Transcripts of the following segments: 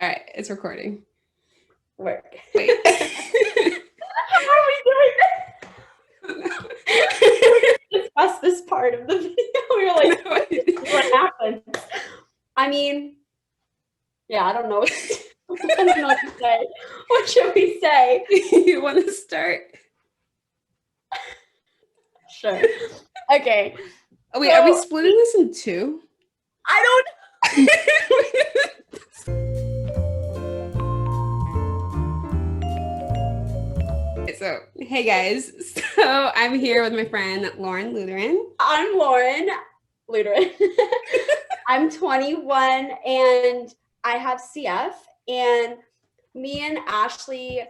All right, it's recording. Work. Wait. How are we doing this? We discussed this part of the video. We were like, No, this is what happens. I mean, yeah, I don't know. I don't know what to say. What should we say? you want to start? Sure. Okay. Oh, wait, are we So splitting this in two? I don't. So, hey guys. So, I'm here with my friend Lauren Luteran. I'm Lauren Luteran. I'm 21 and I have CF. And me and Ashley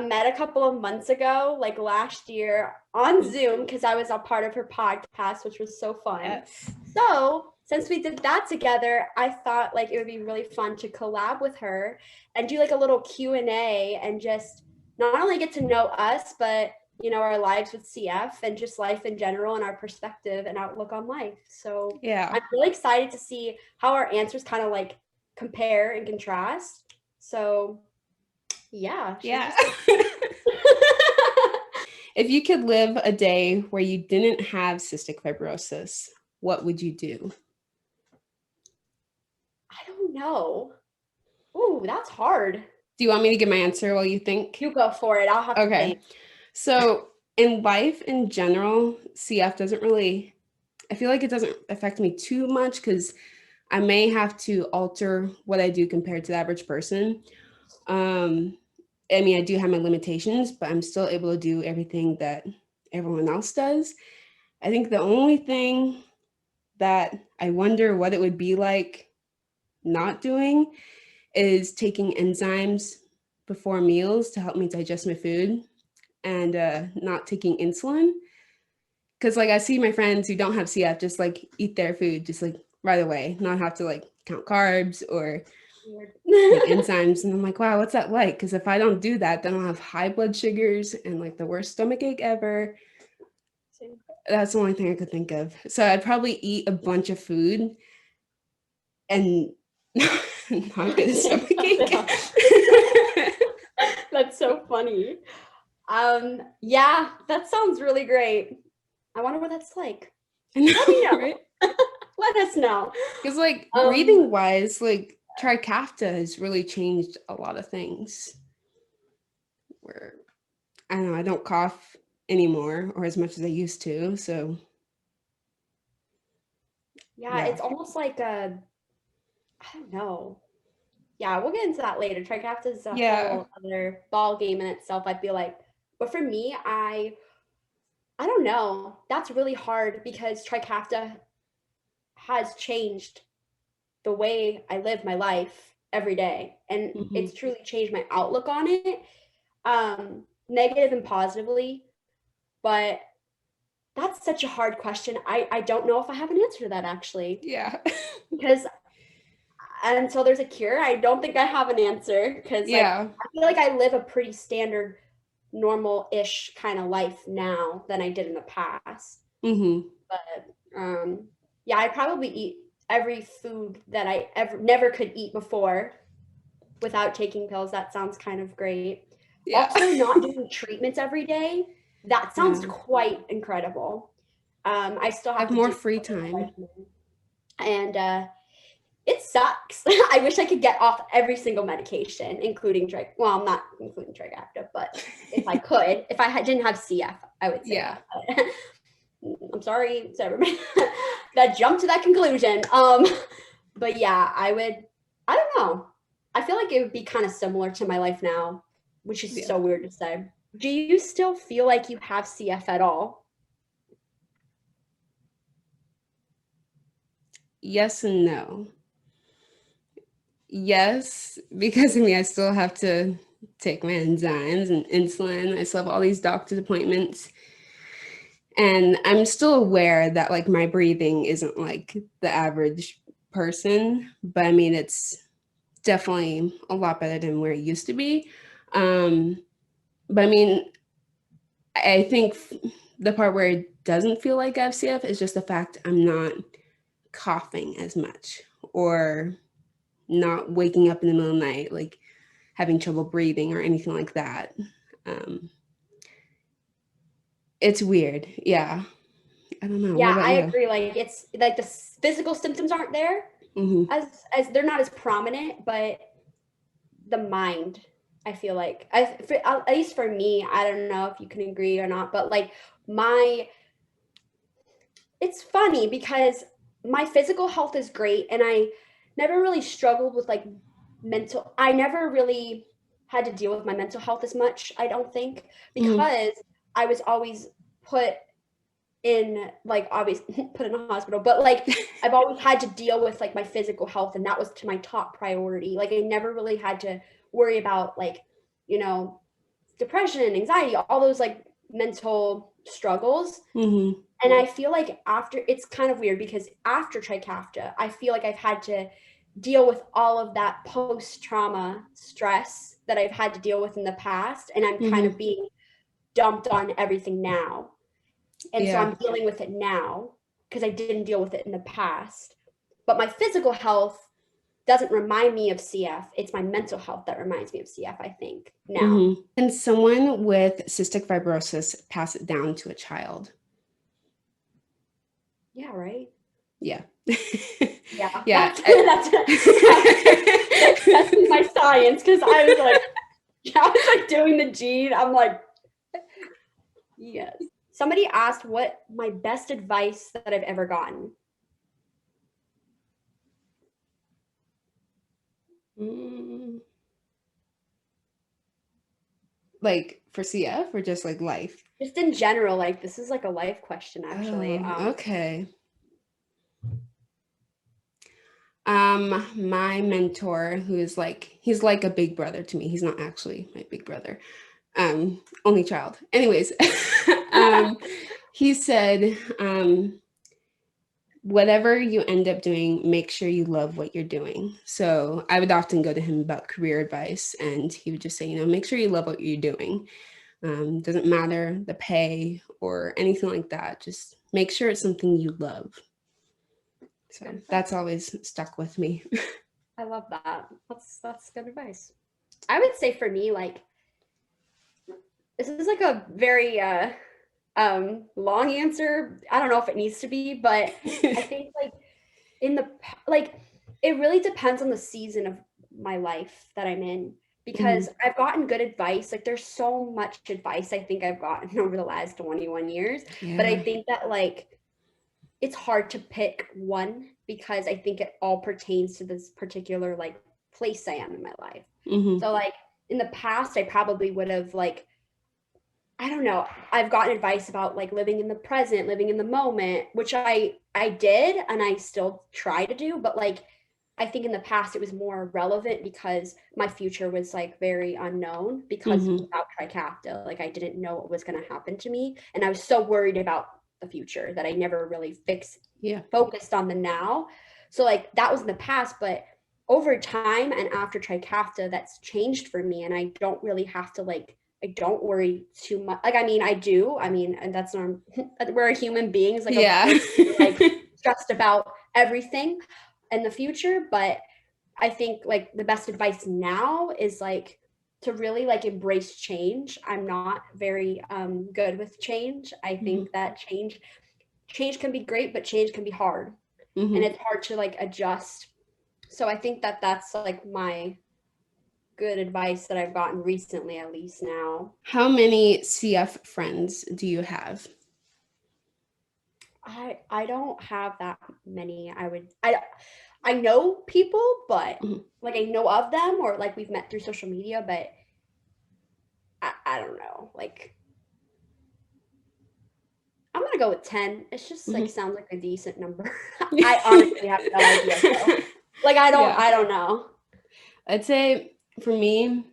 met a couple of months ago, like last year, on Zoom because I was a part of her podcast, which was so fun. Yes. So since we did that together, I thought like it would be really fun to collab with her and do like a little Q&A and just not only get to know us, but our lives with CF and just life in general and our perspective and outlook on life. So Yeah. I'm really excited to see how our answers kind of like compare and contrast. So yeah. Yeah. If you could live a day where you didn't have cystic fibrosis, what would you do? I don't know. Ooh, that's hard. Do you want me to give my answer while you think? You go for it. I'll have to think. So, in life in general, CF doesn't really, I feel like it doesn't affect me too much because I may have to alter what I do compared to the average person. I mean, I do have my limitations, but I'm still able to do everything that everyone else does. I think the only thing that I wonder what it would be like not doing is taking enzymes before meals to help me digest my food and not taking insulin. Because like I see my friends who don't have CF just like eat their food just like right away, not have to like count carbs or take enzymes. And I'm like, wow, what's that like? Because if I don't do that, then I'll have high blood sugars and like the worst stomach ache ever. That's the only thing I could think of. So I'd probably eat a bunch of food and not get a stomach ache. That's so funny. Yeah, that sounds really great. I wonder what that's like. Let me know. Right? Let us know. Because like breathing wise, like Trikafta has really changed a lot of things. Where I don't know, I don't cough anymore or as much as I used to. So Yeah, it's almost like I don't know. Yeah, we'll get into that later. Trikafta is a whole other ball game in itself, I feel like. But for me, I don't know. That's really hard because Trikafta has changed the way I live my life every day. And it's truly changed my outlook on it, negative and positively. But that's such a hard question. I don't know if I have an answer to that actually. Yeah. Because until there's a cure, I don't think I have an answer. Because like I feel like I live a pretty standard, normal-ish kind of life now than I did in the past. But yeah, I probably eat every food that I never could eat before without taking pills. That sounds kind of great. Yeah. Also, not doing treatments every day. That sounds quite incredible. I still have to more do free time. And it sucks. I wish I could get off every single medication, including well, I'm not including Trikafta, but if I could, if I didn't have CF, I would say that. But I'm sorry to everybody that jumped to that conclusion. But yeah, I don't know. I feel like it would be kind of similar to my life now, which is so weird to say. Do you still feel like you have CF at all? Yes and no. Yes, because I mean, I still have to take my enzymes and insulin. I still have all these doctor's appointments. And I'm still aware that like my breathing isn't like the average person, but I mean, it's definitely a lot better than where it used to be. But I mean, I think the part where it doesn't feel like FCF is just the fact I'm not coughing as much or not waking up in the middle of the night, like having trouble breathing or anything like that. It's weird. Yeah. I don't know. What Yeah, about I you? agree. Like it's like the physical symptoms aren't there Mm-hmm. as they're not as prominent, but the mind, I feel like at least for me, I don't know if you can agree or not, but like my it's funny because my physical health is great and I never really struggled with like I never really had to deal with my mental health as much, I don't think, Mm-hmm. because I was always put in like obviously put in a hospital, but like I've always had to deal with like my physical health and that was to my top priority. Like I never really had to worry about like, you know, depression, anxiety, all those like mental struggles. Mm-hmm. And I feel like after it's kind of weird because after Trikafta, I feel like I've had to deal with all of that post trauma stress that I've had to deal with in the past. And I'm kind Mm-hmm. of being dumped on everything now. And so Yeah. I'm dealing with it now because I didn't deal with it in the past. But my physical health doesn't remind me of CF. It's my mental health that reminds me of CF, I think, now. Mm-hmm. Can someone with cystic fibrosis pass it down to a child? Yeah, right. Yeah. Yeah, Yeah. that's testing my science because I was like, yeah, I was like doing the gene. I'm like, yes. Somebody asked what my best advice that I've ever gotten. Mm, like for CF or just like life? Just in general, like this is like a life question actually. Oh, okay. My mentor, who is like, he's like a big brother to me. He's not actually my big brother. Only child. Anyways, um, he said, whatever you end up doing, make sure you love what you're doing. So I would often go to him about career advice, and he would just say, make sure you love what you're doing. Doesn't matter the pay or anything like that. Just make sure it's something you love. So that's always stuck with me. I love that. That's good advice. I would say for me, like this is like a very long answer. I don't know if it needs to be, but I think like in the like it really depends on the season of my life that I'm in Mhm. because I've gotten good advice. Like there's so much advice I think I've gotten over the last 21 years, but I Yeah. think that like it's hard to pick one because I think it all pertains to this particular like place I am in my life. Hmm. So like in the past I probably would have like I don't know. I've gotten advice about like living in the present, living in the moment, which I did and I still try to do, but like I think in the past it was more relevant because my future was like very unknown because Hmm. without Trikafta, like I didn't know what was going to happen to me and I was so worried about the future that I never really Yeah. focused on the now. So like that was in the past, but over time and after Trikafta, that's changed for me and I don't really have to like I don't worry too much. Like, I mean, I do. I mean, and that's not, we're human beings. Like, of Yeah. course, we're like stressed about everything in the future. But I think like the best advice now is like to really like embrace change. I'm not very good with change. I Hmm. think that change can be great, but change can be hard. And Hmm. it's hard to like adjust. So I think that that's like my good advice that I've gotten recently, at least now. How many CF friends do you have? I don't have that many. I know people, but Mhm. like I know of them or like we've met through social media, but I don't know. Like I'm gonna go with 10. It's just like Mhm. sounds like a decent number. I honestly have no idea though. Like Yeah. I don't know. I'd say for me,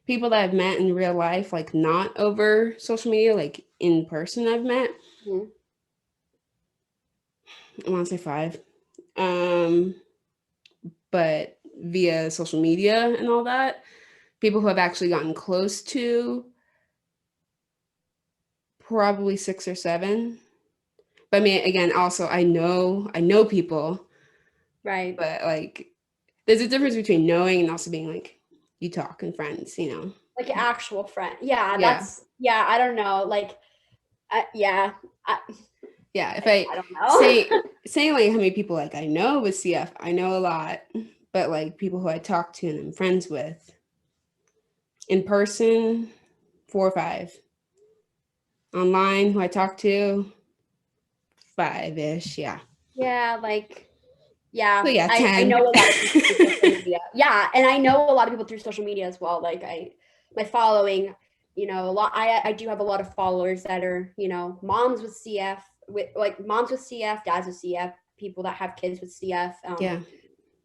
people that I've met in real life, like not over social media, like in person I've met, Mhm. I want to say five. Um, but via social media and all that, people who have actually gotten close to, probably six or seven. But I mean, again, also I know people, Right. but like there's a difference between knowing and also being like, you talk and friends, you know? Like an actual friend. Yeah, Yeah. I don't know. Like, yeah. Yeah. If I don't know. saying like how many people like I know with CF, I know a lot, but like people who I talk to and I'm friends with in person, 4 or 5. Online, who I talk to, 5-ish. Yeah. Yeah, like, yeah, So yeah, I 10. know a lot of people through social media. Yeah, and I know a lot of people through social media as well. Like my following, you know, a lot. I do have a lot of followers that are, you know, moms with CF, with like moms with CF, dads with CF, people that have kids with CF. Yeah.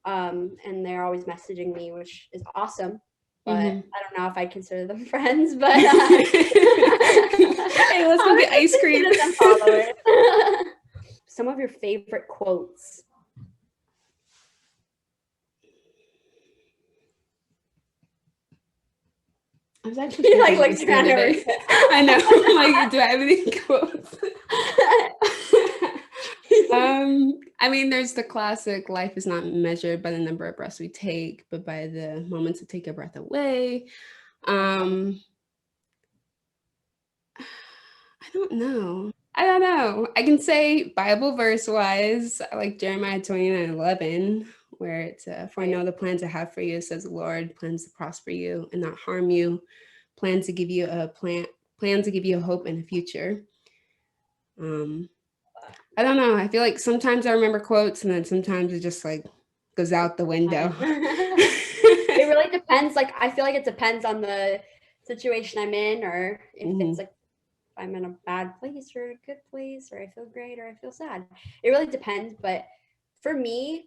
And they're always messaging me, which is awesome. But Mm-hmm. I don't know if I consider them friends. But Hey, let's I go would get ice just cream. consider them followers. Some of your favorite quotes. I was actually thinking of this the other day. I know. Like, do I have any quotes? I mean, there's the classic life is not measured by the number of breaths we take, but by the moments that take a breath away. I don't know. I don't know. I can say Bible verse wise, I like Jeremiah 29:11, where it's for I know the plans I have for you, says the Lord, plans to prosper you and not harm you, plans to give you plans to give you a hope and a future. I don't know. I feel like sometimes I remember quotes and then sometimes it just like goes out the window. It really depends. Like, I feel like it depends on the situation I'm in, or if it's like I'm in a bad place or a good place, or I feel great or I feel sad. It really depends. But for me,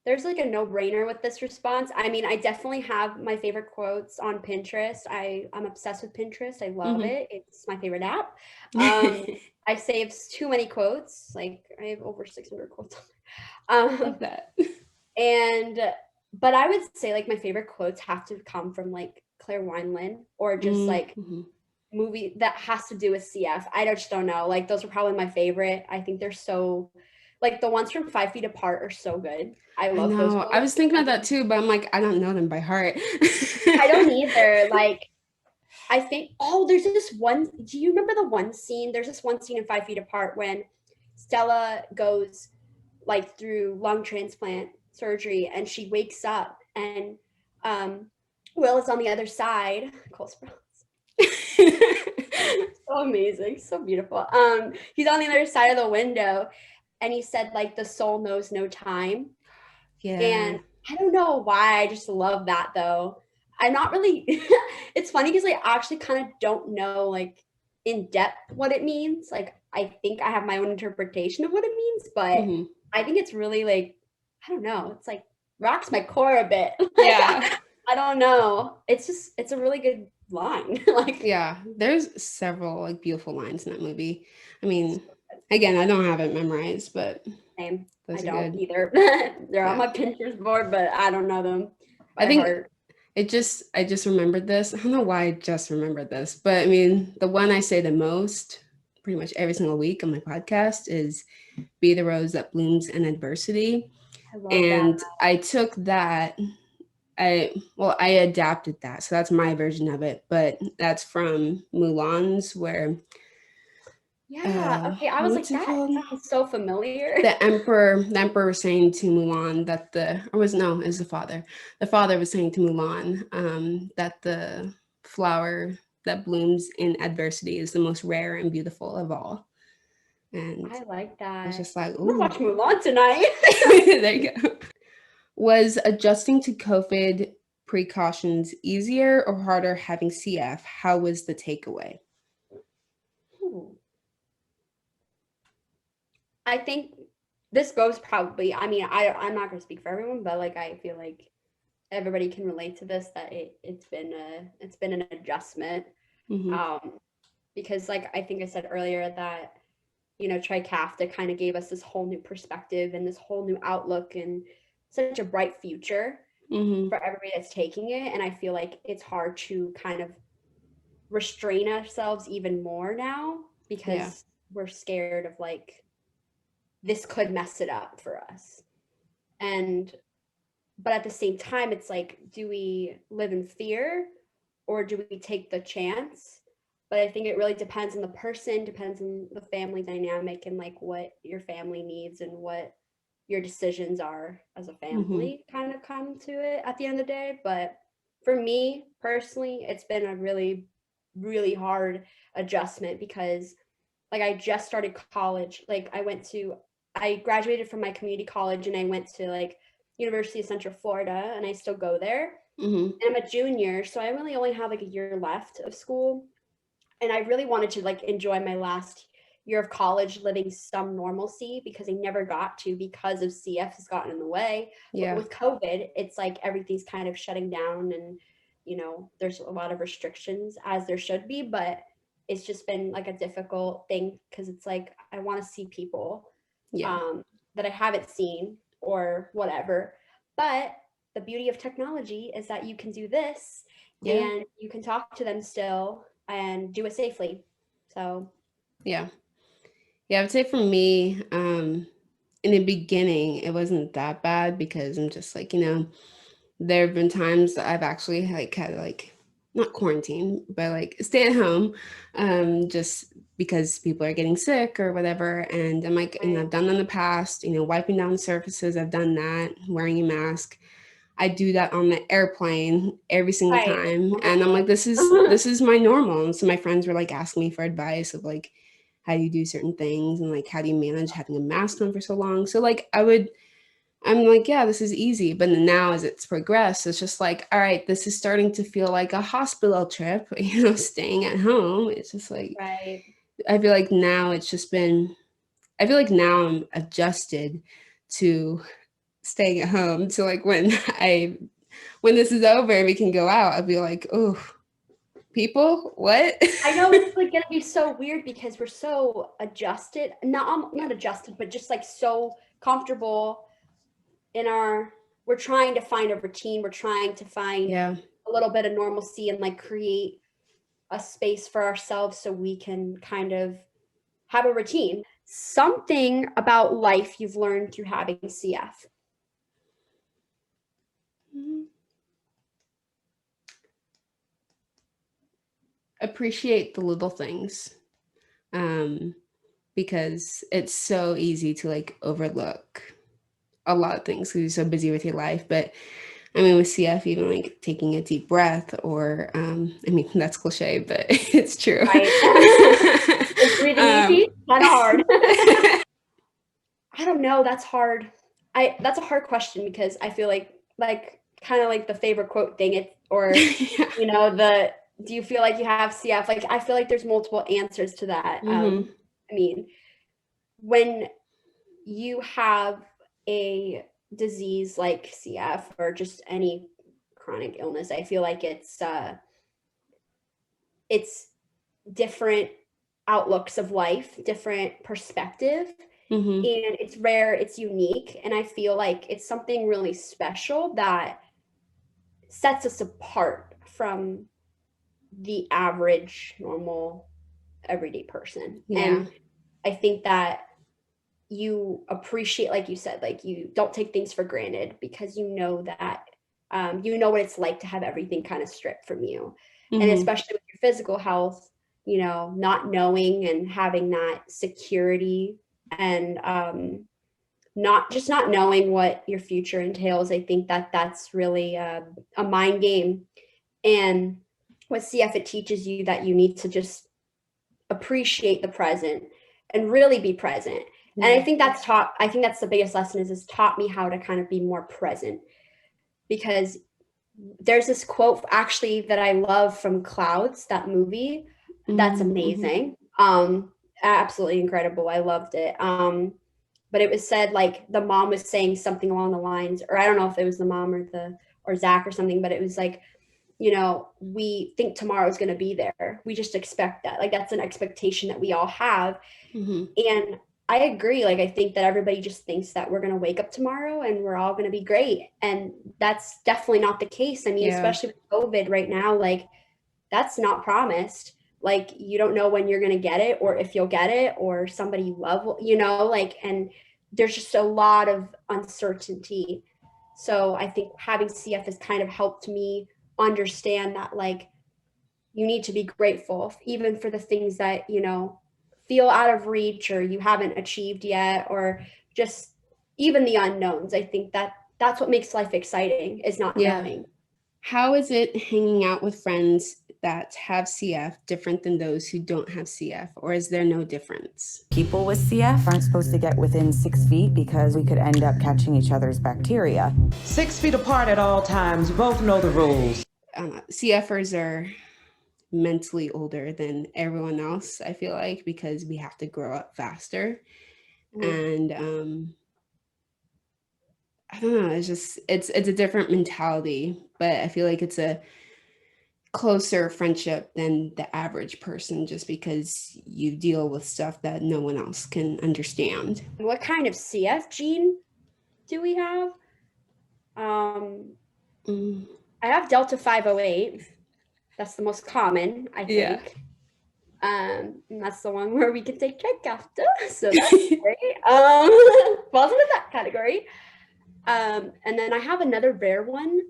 there's like a no-brainer with this response. I mean, I definitely have my favorite quotes on Pinterest. I'm obsessed with Pinterest. I love it. It's my favorite app. I saved too many quotes. Like, I have over 600 quotes on there. Love that. And but I would say like my favorite quotes have to come from like Claire Wineland, or just like movie that has to do with CF. I just don't know. Like, those are probably my favorite. I think they're so, like, the ones from 5 Feet Apart are so good. I love those know. I quotes. was thinking about that too, but I'm like, I don't know them by heart. I don't either. Like, I think, oh, there's this one. Do you remember the one scene? There's this one scene in 5 Feet Apart when Stella goes like through lung transplant surgery and she wakes up and Will is on the other side. Cole Sprouse. So amazing, so beautiful. He's on the other side of the window and he said like the soul knows no time. Yeah. And I don't know why, I just love that though. I'm not really it's funny because I actually kind of don't know like in depth what it means. Like, I think I have my own interpretation of what it means, but I think it's really like, I don't know, it's like rocks my core a bit. Like, Yeah. I don't know. It's a really good line. Like, Yeah. There's several like beautiful lines in that movie. I mean, again, I don't have it memorized, but same. I those are don't good. either. They're on my Pinterest board, but I don't know them I by think heart. I just remembered this. I don't know why I just remembered this, but I mean, the one I say the most pretty much every single week on my podcast is be the rose that blooms in adversity. I love that. And I took that I adapted that. So that's my version of it, but that's from Mulan's where Yeah. Okay. I was like, what's it that called? sounds so familiar. The emperor was saying to Mulan that it was the father. The father was saying to Mulan that the flower that blooms in adversity is the most rare and beautiful of all. And I like I was that. just like, I'm gonna ooh, watch Mulan tonight. there you go. Was adjusting to COVID precautions easier or harder having CF? How was the takeaway? Ooh. I think this goes probably. I mean, I'm not gonna speak for everyone, but like I feel like everybody can relate to this. That it's been an adjustment. Um, because like I think I said earlier that, you know, Tricafta kind of gave us this whole new perspective and this whole new outlook and such a bright future for everybody that's taking it. And I feel like it's hard to kind of restrain ourselves even more now Yeah. because we're scared of like this could mess it up for us. And but at the same time, it's like, do we live in fear or do we take the chance? But I think it really depends on the person, depends on the family dynamic and like what your family needs and what your decisions are as a Mm-hmm. family kind of come to it at the end of the day. But for me personally, it's been a really, really hard adjustment because like I just started college. Like I graduated from my community college and I went to like University of Central Florida and I still go there. Mm-hmm. And I'm a junior, so I really only have like a year left of school. And I really wanted to like enjoy my last year of college living some normalcy because I never got to because of CF has gotten in the way. But Yeah. with COVID, it's like everything's kind of shutting down and there's a lot of restrictions as there should be, but it's just been like a difficult thing because it's like I want to see people Yeah. that I haven't seen or whatever. But the beauty of technology is that you can do this Yeah. and you can talk to them still and do it safely. So, Yeah. Yeah, I would say for me, in the beginning, it wasn't that bad because I'm just like, there have been times that I've actually like had to like not quarantine, but like stay at home, just because people are getting sick or whatever. And I'm like, right, I've done that in the past, wiping down surfaces, I've done that, wearing a mask. I do that on the airplane every single right. time. Oh my And I'm like, God. this is my normal. And so my friends were like asking me for advice of like how do you do certain things and like how do you manage having a mask on for so long. So like I'm like, yeah, this is easy. But now as it's progressed, it's just like, all right, this is starting to feel like a hospital trip, staying at home. It's just like Right. I feel like now it's just been I feel like now I'm adjusted to staying at home. So like when this is over and we can go out, I'll be like, oh, people, what? I know it's like gonna be so weird because we're so adjusted, Yeah. not adjusted, but just like so comfortable in our we're trying to find a routine, we're trying to find Yeah. a little bit of normalcy and like create a space for ourselves so we can kind of have a routine. Something about life you've learned through having CF. Mhm. Appreciate the little things. Um, because it's so easy to like overlook a lot of things because you're so busy with your life. But I mean, with CF, even like taking a deep breath, or I mean, that's cliche, but it's true. Right. Is breathing um, easy? Kind of hard. I don't know. That's hard. That's a hard question because I feel like kind of like the favorite quote thing. It or yeah. the do you feel like you have CF? Like I feel like there's multiple answers to that. Hmm. I mean, when you have a disease like CF or just any chronic illness, I feel like it's different outlooks of life, different perspective, Hmm. and it's rare, it's unique, and I feel like it's something really special that sets us apart from the average normal everyday person. Yeah. And I think that you appreciate, like you said, like you don't take things for granted because you know that you know what it's like to have everything kind of stripped from you. And Hmm. especially with your physical health, not knowing and having that security and not knowing what your future entails. I think that that's really a mind game. And with CF, it teaches you that you need to just appreciate the present and really be present. And Yeah. I think that's the biggest lesson is taught me how to kind of be more present because there's this quote actually that I love from Clouds, that movie. That's Mm-hmm. amazing. Absolutely incredible. I loved it. But it was said like the mom was saying something along the lines, or I don't know if it was the mom or Zach or something, but it was like, we think tomorrow is going to be there. We just expect that. Like that's an expectation that we all have. Hmm. And I agree. Like I think that everybody just thinks that we're going to wake up tomorrow and we're all going to be great. And that's definitely not the case. I mean, Yeah. especially with COVID right now, like that's not promised. Like you don't know when you're going to get it or if you'll get it or somebody you love, like, and there's just a lot of uncertainty. So I think having CF has kind of helped me understand that, like, you need to be grateful even for the things that, you know, feel out of reach or you haven't achieved yet, or just even the unknowns. I think that that's what makes life exciting, is not Yeah. knowing. How is it hanging out with friends that have CF different than those who don't have CF, or is there no difference? People with CF aren't supposed to get within 6 feet because we could end up catching each other's bacteria. 6 feet apart at all times. You both know the rules. CFers are mentally older than everyone else, I feel like, because we have to grow up faster. And I don't know, it's a different mentality, but I feel like it's a closer friendship than the average person, just because you deal with stuff that no one else can understand. What kind of CF gene do we have? I have Delta 508. That's the most common, I think. And that's the one where we can take Trikafta. So that's great. Falls into that category. And then I have another rare one,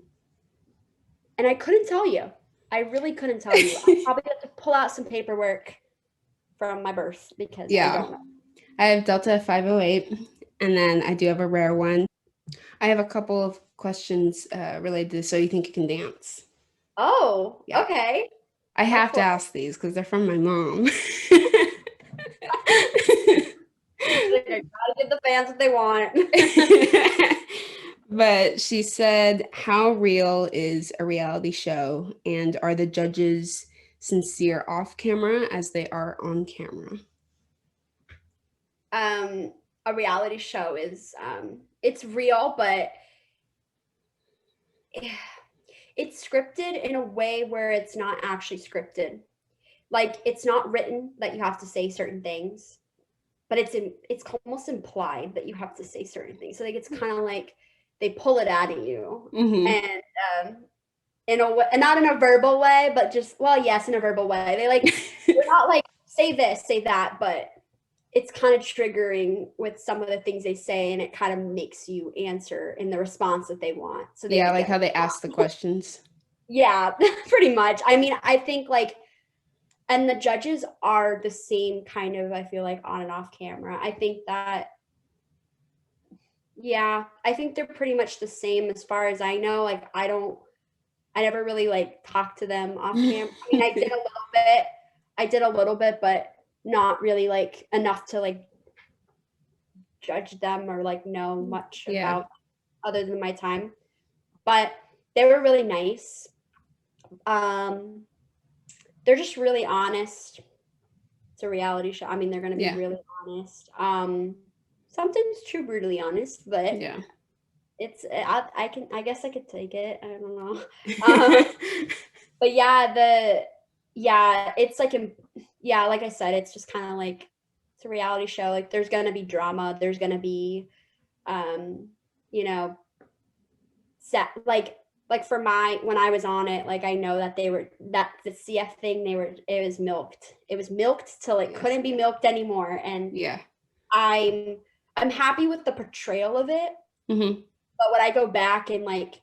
and I couldn't tell you. I really couldn't tell you. I probably have to pull out some paperwork from my birth because I don't know. I have Delta 508, and then I do have a rare one. I have a couple of questions related to So You Think You Can Dance. Oh, yeah. Okay. I have to ask these because they're from my mom. I gotta give the fans what they want. But she said, how real is a reality show, and are the judges sincere off camera as they are on camera? A reality show is it's real, but it's scripted in a way where it's not actually scripted. Like, it's not written that you have to say certain things, but it's almost implied that you have to say certain things. So like, it's kind of like they pull it out of you, and in a way, and not in a verbal way, but just, well, yes, in a verbal way. They like, they're not like, say this, say that, but it's kind of triggering with some of the things they say, and it kind of makes you answer in the response that they want. So they like how they ask the questions. Yeah, pretty much. I mean, I think like, and the judges are the same kind of, I feel like, on and off camera. I think that, yeah, I think they're pretty much the same as far as I know. Like, I never really like talked to them off camera. I mean, I did a little bit, but not really like enough to like judge them or like know much about other than my time. But they were really nice. They're just really honest. It's a reality show. I mean, they're going to be really honest. Sometimes too brutally honest, but it's, I guess I could take it. I don't know. But it's like, like I said, it's just kind of like, it's a reality show. Like, there's going to be drama. There's going to be, you know, like for when I was on it, like, I know that that the CF thing, it was milked till it couldn't be milked anymore. And I'm happy with the portrayal of it. But would I go back and like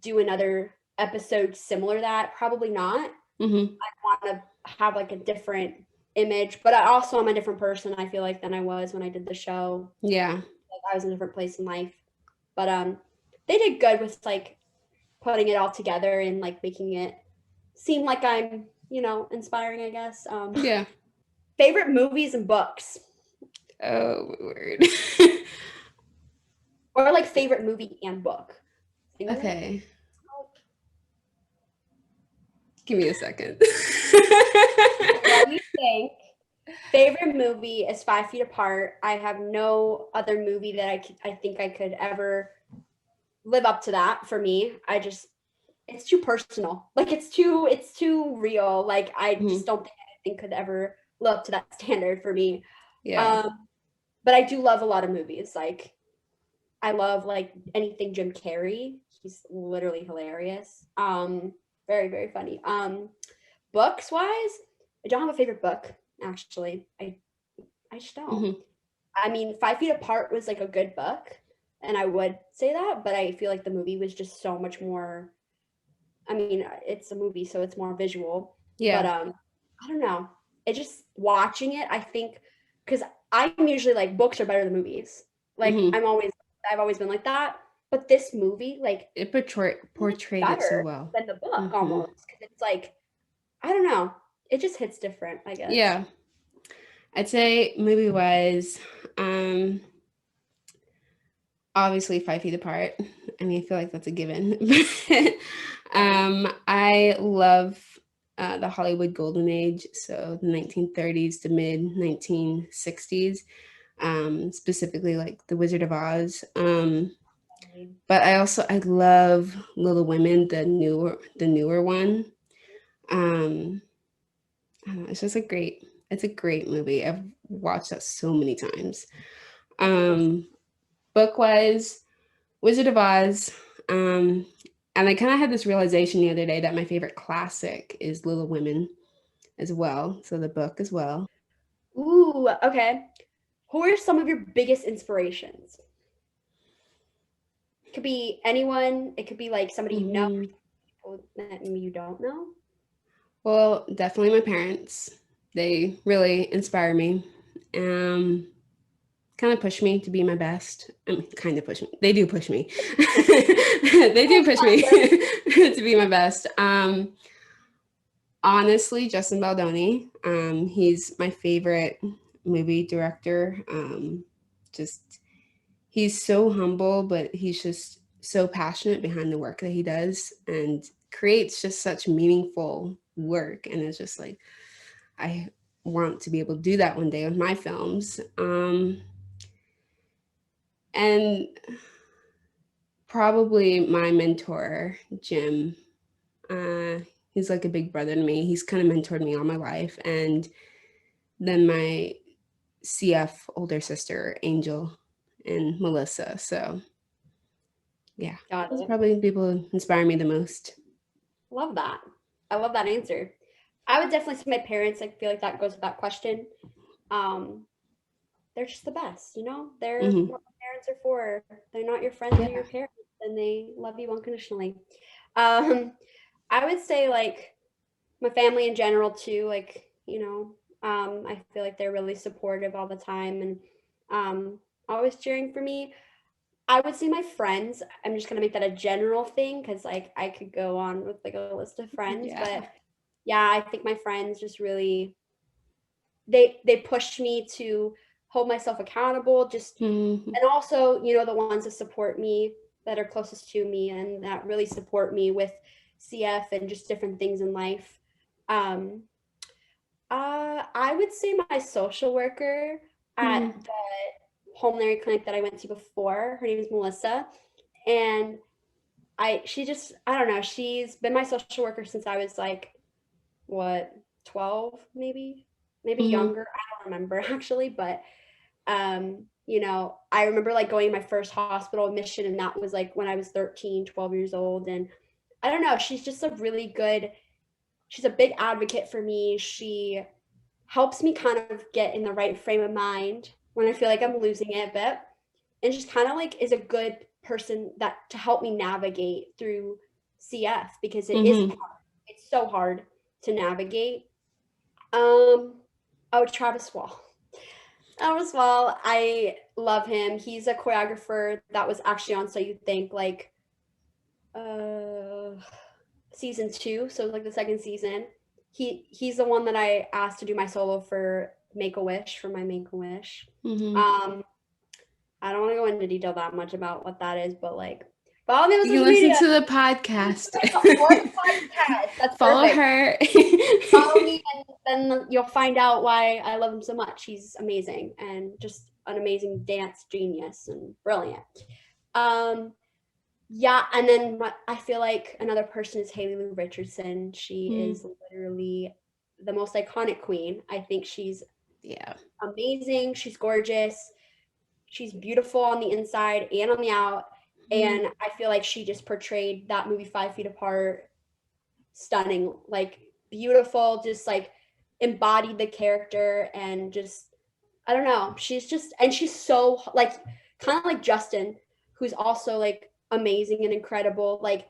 do another episode similar to that? Probably not. I want to have like a different image, but I also am a different person, I feel like, than I was when I did the show. Like, I was in a different place in life. But they did good with like putting it all together and like making it seem like I'm, inspiring, I guess. Favorite movies and books. Oh, weird. Or like favorite movie and book. Okay. Give me a second. Let me think. Favorite movie is 5 Feet Apart. I have no other movie that I think I could ever live up to that for me. It's too personal. Like, it's too real. Like, I just don't think anything could ever live up to that standard for me. But I do love a lot of movies. Like, I love like anything Jim Carrey. He's literally hilarious. Very, very funny. Books wise, I don't have a favorite book, actually. I just don't. I mean, 5 Feet Apart was like a good book. And I would say that, but I feel like the movie was just so much more, I mean, it's a movie, so it's more visual. Yeah. But I don't know. It just watching it, I think, because I'm usually like books are better than movies. Like I've always been like that. But this movie, like it portrayed it so well than the book almost. Because it's like, I don't know. It just hits different, I guess. Yeah. I'd say movie-wise, obviously 5 Feet Apart. I mean, I feel like that's a given. I love the Hollywood Golden Age, so the 1930s to mid 1960s, specifically like The Wizard of Oz. But I love Little Women, the newer one. I don't know, it's just it's a great movie. I've watched that so many times. Book-wise, Wizard of Oz. And I kind of had this realization the other day that my favorite classic is Little Women as well. So the book as well. Ooh, okay. Who are some of your biggest inspirations? It could be anyone. It could be like somebody you know, people that you don't know. Well, definitely my parents. They really inspire me. Kind of push me to be my best. I mean, kind of push me. They do push me. They do push me to be my best. Honestly, Justin Baldoni. He's my favorite movie director. He's so humble, but he's just so passionate behind the work that he does and creates just such meaningful work. And it's just like, I want to be able to do that one day with my films. And probably my mentor, Jim. He's like a big brother to me. He's kind of mentored me all my life. And then my CF older sister, Angel, and Melissa. So yeah, those are probably the people who inspire me the most. Love that. I love that answer. I would definitely say my parents. I feel like that goes without question. They're just the best, you know? They're what parents are for. They're not your friends, they're your parents, and they love you unconditionally. I would say like my family in general too, like, you know, I feel like they're really supportive all the time and always cheering for me. I would say my friends, I'm just gonna make that a general thing because like I could go on with like a list of friends, but yeah, I think my friends just really they pushed me to hold myself accountable, just and also, you know, the ones that support me that are closest to me and that really support me with CF and just different things in life. I would say my social worker at the pulmonary clinic that I went to before. Her name is Melissa, and she just I don't know. She's been my social worker since I was like what 12 maybe younger. I don't remember actually, but you know, I remember like going to my first hospital admission, and that was like when I was 13, 12 years old, and I don't know. She's just she's a big advocate for me. She helps me kind of get in the right frame of mind when I feel like I'm losing it a bit, and just kind of like is a good person that to help me navigate through CF because it is hard. It's so hard to navigate. Oh, Travis Wall. Travis Wall, I love him. He's a choreographer that was actually on So You Think like season 2, so like the second season. He's the one that I asked to do my solo for Make-A-Wish for my Make-A-Wish. I don't want to go into detail that much about what that is, but like follow me on social media. Listen to the podcast. That's follow perfect. her. Follow me, and then you'll find out why I love him so much. He's amazing and just an amazing dance genius and brilliant. Yeah, and then I feel like another person is Haley Lou Richardson. She is literally the most iconic queen. I think she's amazing. She's gorgeous. She's beautiful on the inside and on the out. And I feel like she just portrayed that movie 5 Feet Apart stunning, like beautiful, just like embodied the character and just I don't know. She's just and she's so like kind of like Justin, who's also like amazing and incredible. Like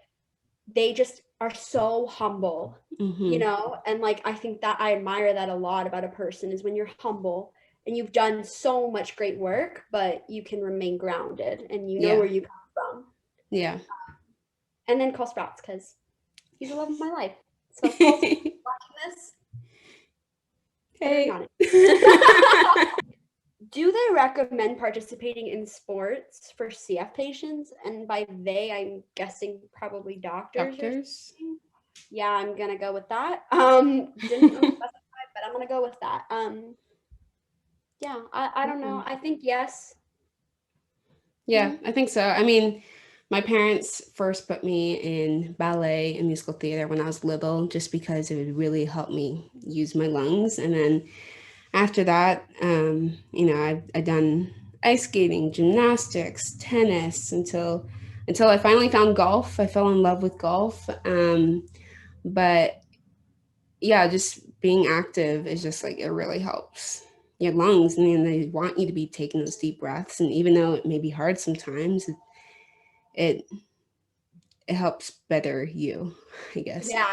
they just are so humble, you know? And like I think that I admire that a lot about a person is when you're humble and you've done so much great work, but you can remain grounded and you know where you come from. Yeah. And then Cole Sprouts, because he's the love of my life. So if Cole's watching this, hey. Do they recommend participating in sports for CF patients? And by they, I'm guessing probably doctors. Yeah, I'm gonna go with that. Didn't specify, but I'm gonna go with that. Yeah, I don't know. I think yes. Yeah, I think so. I mean, my parents first put me in ballet and musical theater when I was little, just because it would really help me use my lungs. And then after that, you know, I've done ice skating, gymnastics, tennis until I finally found golf. I fell in love with golf. But yeah, just being active is just like, it really helps your lungs, and then they want you to be taking those deep breaths. And even though it may be hard sometimes, it helps better you, I guess. Yeah.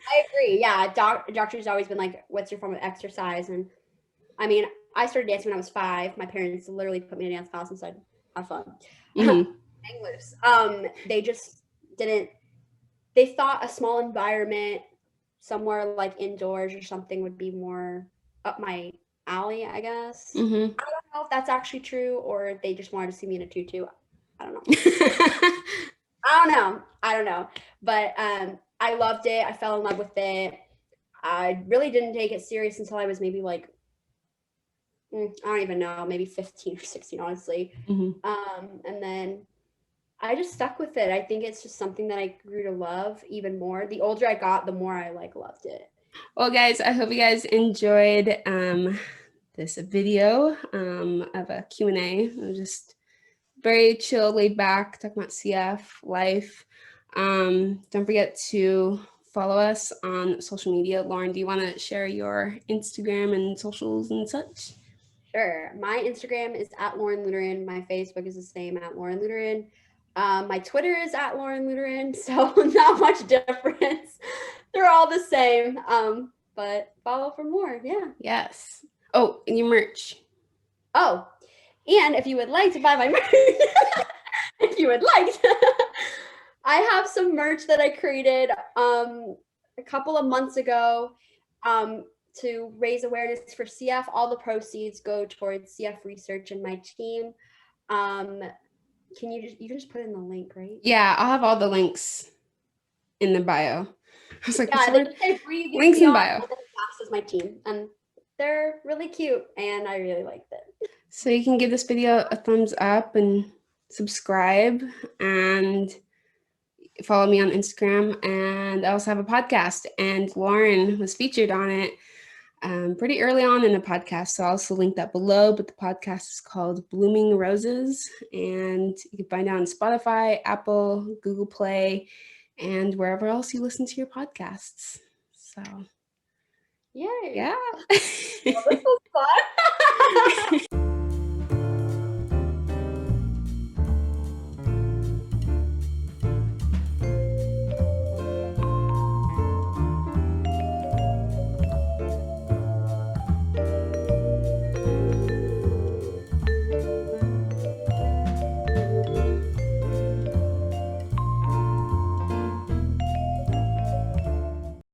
I agree. Yeah, doctor's always been like, what's your form of exercise? And I mean, I started dancing when I was 5. My parents literally put me in a dance class and said, have fun. Hang loose. They just didn't, they thought a small environment somewhere like indoors or something would be more up my alley, I guess. I don't know if that's actually true, or they just wanted to see me in a tutu. I don't know. I don't know. But I loved it. I fell in love with it. I really didn't take it serious until I was maybe like, I don't even know, maybe 15 or 16, honestly. And then I just stuck with it. I think it's just something that I grew to love even more. The older I got, the more I like loved it. Well, guys, I hope you guys enjoyed this video of a Q&A. It was just very chill, laid back, talking about CF life. Don't forget to follow us on social media. Lauren, do you want to share your Instagram and socials and such? Sure. My Instagram is at Lauren Luteran. My Facebook is the same, at Lauren Luteran. My Twitter is at Lauren Luteran, so not much difference. They're all the same. But follow for more. Yeah. Yes. Oh, and your merch. Oh, and if you would like to buy my merch, if you would like to, I have some merch that I created a couple of months ago to raise awareness for CF. All the proceeds go towards CF research and my team. Can you just put in the link, right? Yeah, I'll have all the links in the bio. I was like, yeah, they just say breathe links in bio. Is my team, and they're really cute, and I really liked it. So you can give this video a thumbs up and subscribe and follow me on Instagram. And I also have a podcast, and Lauren was featured on it pretty early on in the podcast. So I'll also link that below, but the podcast is called Blooming Roses, and you can find it on Spotify, Apple, Google Play, and wherever else you listen to your podcasts. So yay. yeah. Well, this was fun.